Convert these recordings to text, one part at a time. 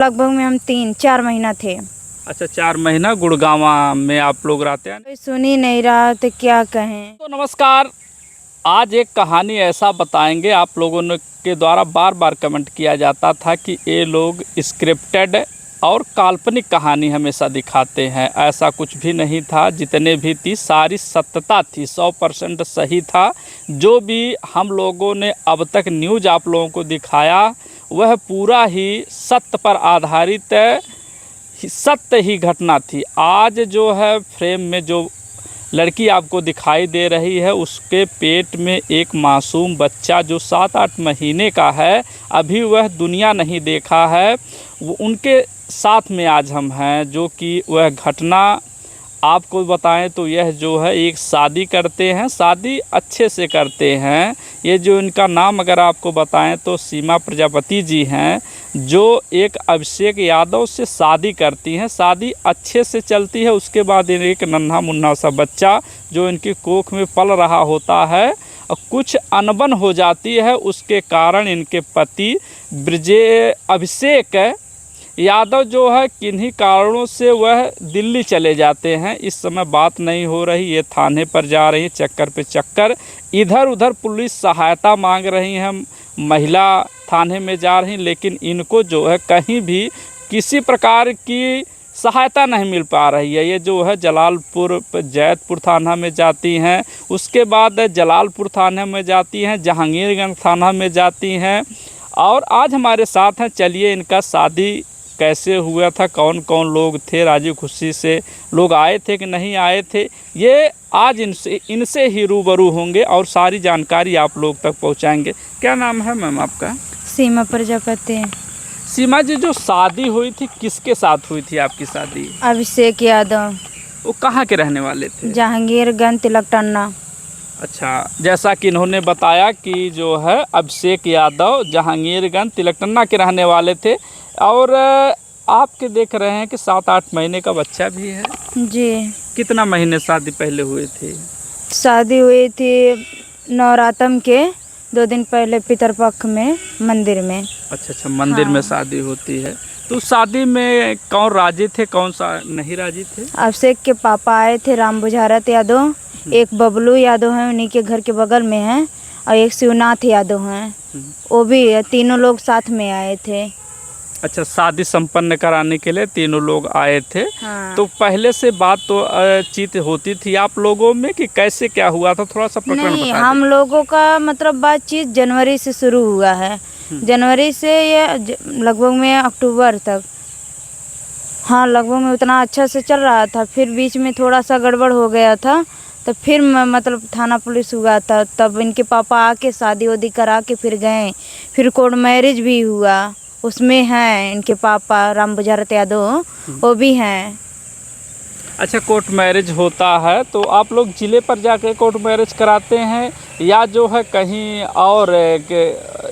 लगभग में हम 3-4 महीना थे। अच्छा, 4 महीना गुड़गांव में आप लोग रहते हैं। कोई सुन ही नहीं रहा तो क्या कहें। तो नमस्कार, आज एक कहानी ऐसा बताएंगे। आप लोगों ने के द्वारा बार बार कमेंट किया जाता था कि ये लोग स्क्रिप्टेड और काल्पनिक कहानी हमेशा दिखाते हैं। ऐसा कुछ भी नहीं था। जितने भी थी सारी सत्यता थी, 100% सही था। जो भी हम लोगों ने अब तक न्यूज़ आप लोगों को दिखाया वह पूरा ही सत्य पर आधारित सत्य ही घटना थी। आज जो है फ्रेम में जो लड़की आपको दिखाई दे रही है, उसके पेट में एक मासूम बच्चा जो 7-8 महीने का है, अभी वह दुनिया नहीं देखा है। वो उनके साथ में आज हम हैं, जो कि वह घटना आपको बताएं तो यह जो है एक शादी करते हैं, शादी अच्छे से करते हैं। ये जो इनका नाम अगर आपको बताएं तो सीमा प्रजापति जी हैं, जो एक अभिषेक यादव से शादी करती हैं। शादी अच्छे से चलती है। उसके बाद एक नन्हा मुन्ना सा बच्चा जो इनकी कोख में पल रहा होता है, कुछ अनबन हो जाती है। उसके कारण इनके पति अभिषेक यादव जो है किन्हीं कारणों से वह दिल्ली चले जाते हैं। इस समय बात नहीं हो रही, ये थाने पर जा रही है, चक्कर पे चक्कर, इधर उधर पुलिस सहायता मांग रही हैं, महिला थाने में जा रही, लेकिन इनको जो है कहीं भी किसी प्रकार की सहायता नहीं मिल पा रही है। ये जो है जलालपुर जैतपुर थाना में जाती हैं, उसके बाद जलालपुर थाने में जाती हैं, जहांगीरगंज थाना में जाती हैं, और आज हमारे साथ हैं। चलिए इनका शादी कैसे हुआ था, कौन कौन लोग थे, राजी खुशी से लोग आए थे कि नहीं आए थे, ये आज इनसे ही रूबरू होंगे और सारी जानकारी आप लोग तक पहुंचाएंगे। क्या नाम है मैम आपका? सीमा प्रजापति। सीमा जी, जो शादी हुई थी किसके साथ हुई थी आपकी शादी? अभिषेक यादव। वो कहाँ के रहने वाले थे? जहांगीरगंज तिलकटन्ना। अच्छा, जैसा कि इन्होंने बताया कि जो है अभिषेक यादव जहांगीरगंज तिलकटन्ना के रहने वाले थे, और आपके देख रहे हैं कि 7-8 महीने का बच्चा भी है जी। कितना महीने शादी पहले हुई थी? शादी हुई थी नवरात्रम के 2 दिन पहले पितरपक्ष में मंदिर में। अच्छा, मंदिर में शादी होती है। तो शादी में कौन राजी थे, कौन सा नहीं राजी थे? अभिषेक के पापा आए थे, राम बुझारत यादव, एक बबलू यादव हैं, उन्हीं के घर के बगल में हैं, और एक शिवनाथ यादव हैं, वो भी तीनों लोग साथ में आए थे। अच्छा, शादी संपन्न कराने के लिए तीनों लोग आए थे। हाँ। तो पहले से बात तो चित होती थी आप लोगों में कि कैसे क्या हुआ था, थोड़ा सा प्रकरण नहीं, बता हम लोगों का मतलब बातचीत जनवरी से शुरू हुआ है। जनवरी से ये लगभग में अक्टूबर तक, हाँ लगभग में उतना अच्छा से चल रहा था। फिर बीच में थोड़ा सा गड़बड़ हो गया था, तो फिर मतलब थाना पुलिस हुआ था, तब इनके पापा आके शादी वादी करा के फिर गए। फिर कोर्ट मैरिज भी हुआ, उसमें हैं इनके पापा राम बुझारत यादव, वो भी हैं। अच्छा, कोर्ट मैरिज होता है तो आप लोग जिले पर जाके कोर्ट मैरिज कराते हैं या जो है कहीं और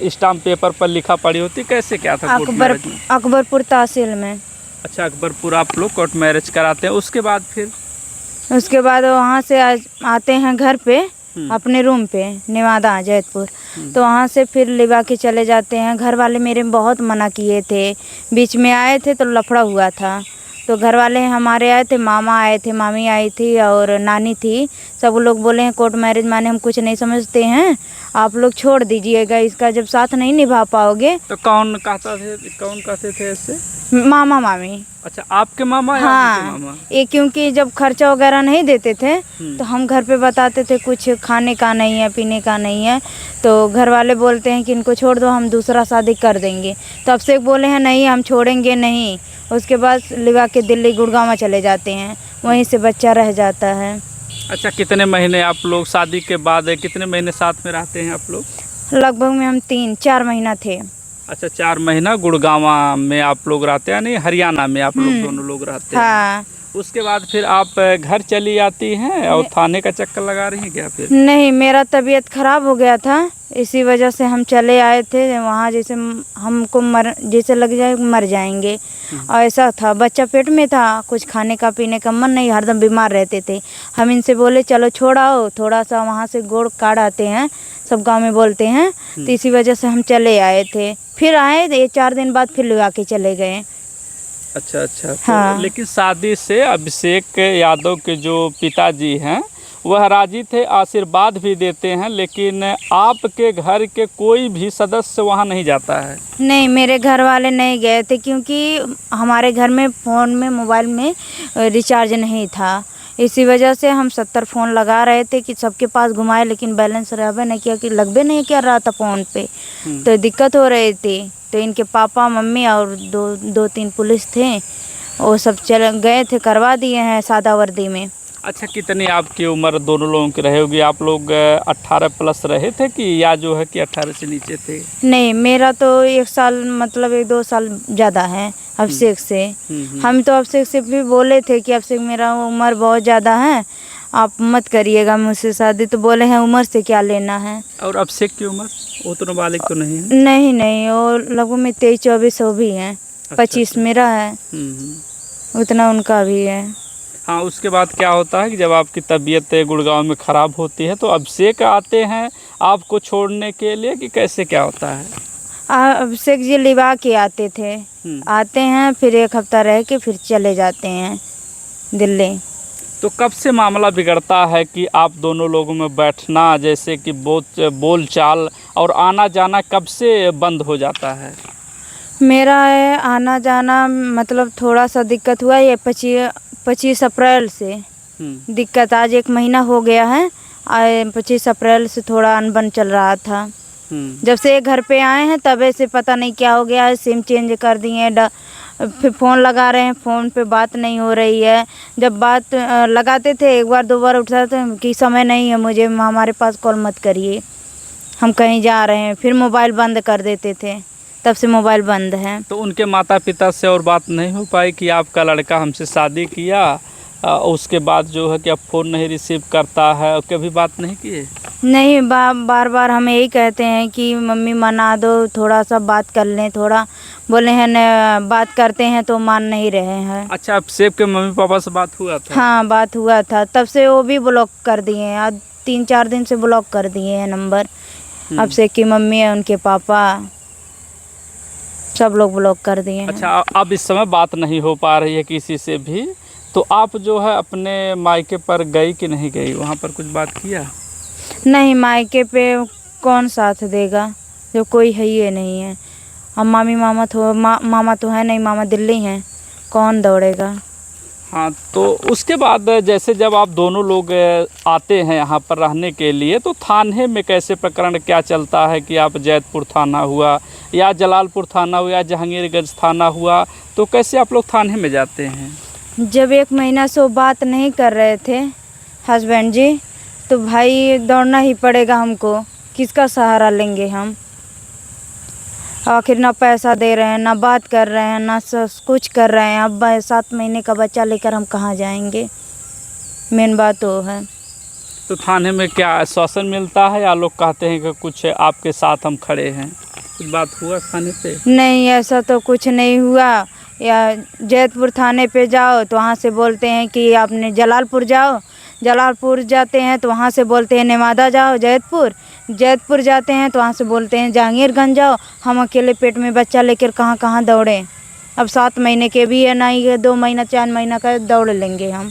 स्टाम्प पेपर पर लिखा पड़ी होती, कैसे क्या था कोर्ट मैरिज में? अकबरपुर तहसील में। अच्छा, अकबरपुर आप लोग कोर्ट मैरिज कराते हैं। उसके बाद वहाँ से आते हैं घर पे, अपने रूम पे, नेवादा जैतपुर। तो वहाँ से फिर लिवा के चले जाते हैं। घर वाले मेरे बहुत मना किए थे, बीच में आए थे तो लफड़ा हुआ था, तो घर वाले हमारे आए थे, मामा आए थे, मामी आई थी और नानी थी, सब लोग बोले हैं कोर्ट मैरिज माने हम कुछ नहीं समझते हैं, आप लोग छोड़ दीजिएगा इसका, जब साथ नहीं निभा पाओगे। तो कौन कहते थे ऐसे? मामा मामी। अच्छा, आपके मामा या हाँ, उनके मामा? ये क्योंकि जब खर्चा वगैरह नहीं देते थे तो हम घर पे बताते थे कुछ खाने का नहीं है, पीने का नहीं है, तो घर वाले बोलते हैं कि इनको छोड़ दो, हम दूसरा शादी कर देंगे। तो अब से बोले हैं नहीं हम छोड़ेंगे नहीं। उसके बाद लिवा के दिल्ली गुड़गांव चले जाते हैं, वहीं से बच्चा रह जाता है। अच्छा, कितने महीने आप लोग शादी के बाद कितने महीने साथ में रहते हैं आप लोग? लगभग में हम 3-4 महीना थे। अच्छा, 4 महीना गुड़गांव में आप लोग रहते हैं, नहीं हरियाणा में आप लोग दोनों लोग रहते हैं। हाँ। उसके बाद फिर आप घर चली आती हैं और थाने का चक्कर लगा रही हैं क्या फिर? नहीं, मेरा तबीयत खराब हो गया था, इसी वजह से हम चले आए थे वहाँ। जैसे हमको जैसे लग जाए मर जाएंगे, और ऐसा था, बच्चा पेट में था, कुछ खाने का पीने का मन नहीं, हरदम बीमार रहते थे। हम इनसे बोले चलो छोड़ाओ, थोड़ा सा वहाँ से गोड़ काट आते हैं, सब गांव में बोलते हैं, तो इसी वजह से हम चले आए थे। फिर आए 4 दिन बाद फिर लगा के चले गए। अच्छा अच्छा। हाँ। तो लेकिन शादी से अभिषेक यादव के जो पिताजी हैं वह राजी थे, आशीर्वाद भी देते हैं, लेकिन आपके घर के कोई भी सदस्य वहाँ नहीं जाता है। नहीं, मेरे घर वाले नहीं गए थे क्योंकि हमारे घर में फ़ोन में मोबाइल में रिचार्ज नहीं था। इसी वजह से हम 70 फ़ोन लगा रहे थे कि सबके पास घुमाए, लेकिन बैलेंस रहबे नहीं किया, कि लगबे नहीं कर रहा था फ़ोन पे। तो दिक्कत हो रही थी। तो इनके पापा मम्मी और दो तीन पुलिस थे, वो सब चल गए थे, करवा दिए हैं सादा वर्दी में। अच्छा, कितनी आपकी उम्र दोनों लोगों की रही होगी? आप लोग 18 प्लस रहे थे कि या जो है कि 18 से नीचे थे? नहीं, मेरा तो 1 साल मतलब 1-2 साल ज़्यादा है अभिषेक से। हम्म। हम तो अभिषेक से भी बोले थे कि अभिषेक मेरा उम्र बहुत ज़्यादा है, आप मत करिएगा मुझसे शादी। तो बोले हैं उम्र से क्या लेना है। और अभिषेक की उम्र वो तो नाबालिग तो नहीं है? नहीं नहीं, वो लगभग में 23-24 वो भी हैं। 25 मेरा है, उतना उनका भी है। हाँ, उसके बाद क्या होता है कि जब आपकी तबीयत गुड़गांव में ख़राब होती है तो अभिषेक आते हैं आपको छोड़ने के लिए, कि कैसे क्या होता है? अभिषेक जी लिवा के आते थे, आते हैं फिर 1 हफ्ता रह के फिर चले जाते हैं दिल्ली। तो कब से मामला बिगड़ता है कि आप दोनों लोगों में बैठना, जैसे कि बोल चाल और आना जाना कब से बंद हो जाता है? मेरा आना जाना मतलब थोड़ा सा दिक्कत हुआ, ये 25 अप्रैल से दिक्कत। आज 1 महीना हो गया है। 25 अप्रैल से थोड़ा अनबन चल रहा था। जब से ये घर पे आए हैं तबे से पता नहीं क्या हो गया है, सिम चेंज कर दिए, फिर फ़ोन लगा रहे हैं, फ़ोन पे बात नहीं हो रही है। जब बात लगाते थे 1 बार 2 बार उठाते थे कि समय नहीं है मुझे, हमारे पास कॉल मत करिए, हम कहीं जा रहे हैं। फिर मोबाइल बंद कर देते थे, तब से मोबाइल बंद है। तो उनके माता पिता से और बात नहीं हो पाई कि आपका लड़का हमसे शादी किया, उसके बाद जो है कि अब फ़ोन नहीं रिसीव करता है, और कभी बात नहीं किए? नहीं, बार बार हम यही कहते हैं कि मम्मी मना दो, थोड़ा सा बात कर लें, थोड़ा बोले हैं न बात करते हैं तो मान नहीं रहे हैं। अच्छा, अभिषेक के मम्मी पापा से बात हुआ था? हाँ, बात हुआ था, तब से वो भी ब्लॉक कर दिए हैं। आज 3-4 दिन से ब्लॉक कर दिए हैं नंबर। अभिषेक की मम्मी है, उनके पापा, सब लोग ब्लॉक कर दिए हैं। अच्छा, अब इस समय बात नहीं हो पा रही है किसी से भी, तो आप जो है अपने मायके पर गई कि नहीं गई? वहाँ पर कुछ बात किया? नहीं, मायके पे कौन साथ देगा, जो कोई है ही नहीं है। अब मामा तो है नहीं, मामा दिल्ली हैं, कौन दौड़ेगा। हाँ, तो उसके बाद जैसे जब आप दोनों लोग आते हैं यहाँ पर रहने के लिए, तो थाने में कैसे प्रकरण क्या चलता है कि आप जैतपुर थाना हुआ या जलालपुर थाना हुआ या जहांगीरगंज थाना हुआ, तो कैसे आप लोग थाने में जाते हैं? जब 1 महीना से वो बात नहीं कर रहे थे हस्बैंड जी, तो भाई दौड़ना ही पड़ेगा हमको, किसका सहारा लेंगे हम। आखिर ना पैसा दे रहे हैं, ना बात कर रहे हैं, ना कुछ कर रहे हैं। अब 7 महीने का बच्चा लेकर हम कहाँ जाएंगे, मेन बात वो है। तो थाने में क्या आश्वासन मिलता है या लोग कहते हैं कि कुछ आपके साथ हम खड़े हैं? कुछ बात हुआ थाने पे? नहीं, ऐसा तो कुछ नहीं हुआ। या जैतपुर थाने पे जाओ तो वहाँ से बोलते हैं कि आपने जलालपुर जाओ, जलालपुर जाते हैं तो वहाँ से बोलते हैं नेवादा जाओ, जैतपुर जाते हैं तो वहाँ से बोलते हैं जहांगीरगंज जाओ। हम अकेले पेट में बच्चा लेकर कहाँ कहाँ दौड़ें। अब 7 महीने के भी है, ना ही 2 महीना 4 महीना का दौड़ लेंगे हम।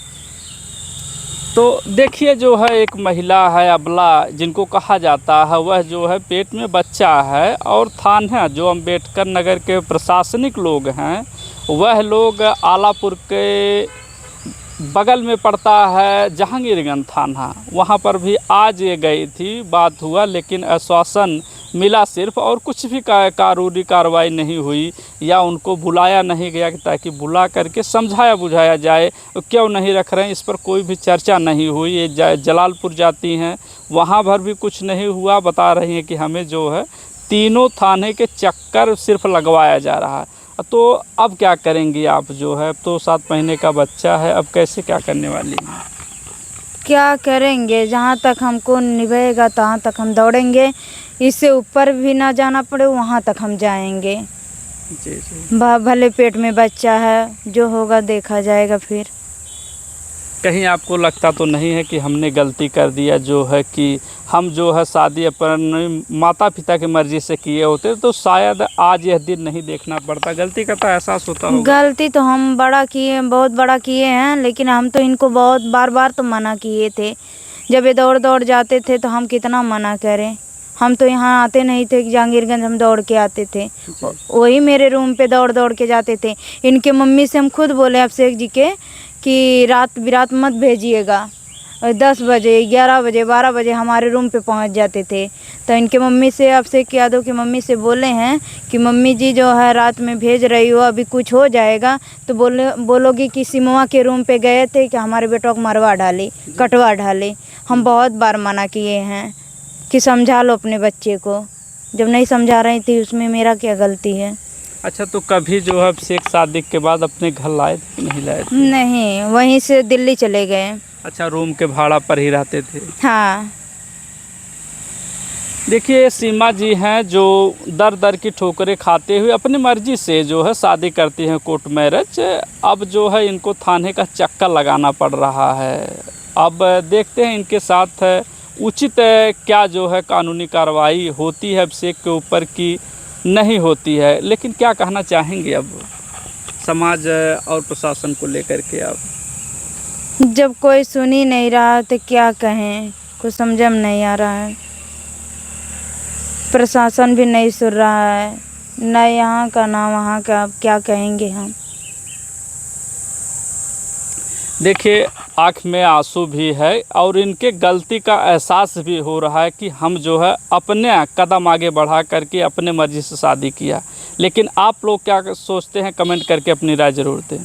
तो देखिए, जो है एक महिला है अबला जिनको कहा जाता है, वह जो है पेट में बच्चा है, और थाना जो अम्बेडकर नगर के प्रशासनिक लोग हैं, वह लोग आलापुर के बगल में पड़ता है जहांगीरगंज थाना, वहाँ पर भी आज ये गई थी, बात हुआ, लेकिन आश्वासन मिला सिर्फ, और कुछ भी कानूनी कार्रवाई नहीं हुई या उनको बुलाया नहीं गया कि ताकि बुला करके समझाया बुझाया जाए क्यों नहीं रख रहे हैं, इस पर कोई भी चर्चा नहीं हुई। ये जलालपुर जाती हैं, वहाँ भर भी कुछ नहीं हुआ। बता रही हैं कि हमें जो है तीनों थाने के चक्कर सिर्फ लगवाया जा रहा है। तो अब क्या करेंगी आप? जो है तो 7 महीने का बच्चा है, अब कैसे क्या करने वाली हैं? क्या करेंगे, जहाँ तक हमको निभाएगा तहाँ तक हम दौड़ेंगे, इससे ऊपर भी ना जाना पड़े वहाँ तक हम जाएंगे। जी जी। भले पेट में बच्चा है, जो होगा देखा जाएगा फिर। कहीं आपको लगता तो नहीं है कि हमने गलती कर दिया, जो है कि हम जो है शादी अपन माता पिता की मर्ज़ी से किए होते तो शायद आज यह दिन नहीं देखना पड़ता? गलती का तो एहसास होता होगा। गलती तो हम बड़ा किए, बहुत बड़ा किए हैं, लेकिन हम तो इनको बहुत बार बार तो मना किए थे। जब ये दौड़ दौड़ जाते थे तो हम कितना मना करें। हम तो यहाँ आते नहीं थे कि जहांगीरगंज हम दौड़ के आते थे, वही मेरे रूम पे दौड़ दौड़ के जाते थे। इनके मम्मी से हम खुद बोले अभिषेक जी के कि रात बिरात मत भेजिएगा। 10 बजे 11 बजे 12 बजे हमारे रूम पे पहुंच जाते थे। तो इनके मम्मी से, अभिषेक यादव की मम्मी से बोले हैं कि मम्मी जी जो है रात में भेज रही हो, अभी कुछ हो जाएगा तो बोलोगी कि सिमवा के रूम पे गए थे कि हमारे बेटों को मरवा डाली, कटवा डाली। हम बहुत बार मना किए हैं कि समझा लो अपने बच्चे को। जब नहीं समझा रही थी उसमें मेरा क्या गलती है। अच्छा, तो कभी जो है अभिषेक शादी के बाद अपने घर लाए थे कि नहीं लाए थे? नहीं, वहीं से दिल्ली चले गए। अच्छा, रूम के भाड़ा पर ही रहते थे? हाँ। देखिए, सीमा जी हैं जो दर दर की ठोकरें खाते हुए अपनी मर्जी से जो है शादी करती हैं, कोर्ट मैरिज। अब जो है इनको थाने का चक्कर लगाना पड़ रहा है। अब देखते हैं इनके साथ उचित क्या जो है कानूनी कार्रवाई होती है अभिषेक के ऊपर की नहीं होती है। लेकिन क्या कहना चाहेंगे अब समाज और प्रशासन को लेकर के? आप जब कोई सुन ही नहीं रहा तो क्या कहें, कुछ समझ में नहीं आ रहा है। प्रशासन भी नहीं सुन रहा है, न यहाँ का ना वहाँ का। अब क्या कहेंगे हम। देखिए, आँख में आंसू भी है और इनके गलती का एहसास भी हो रहा है कि हम जो है अपने कदम आगे बढ़ा करके अपने मर्जी से शादी किया। लेकिन आप लोग क्या सोचते हैं, कमेंट करके अपनी राय ज़रूर दें।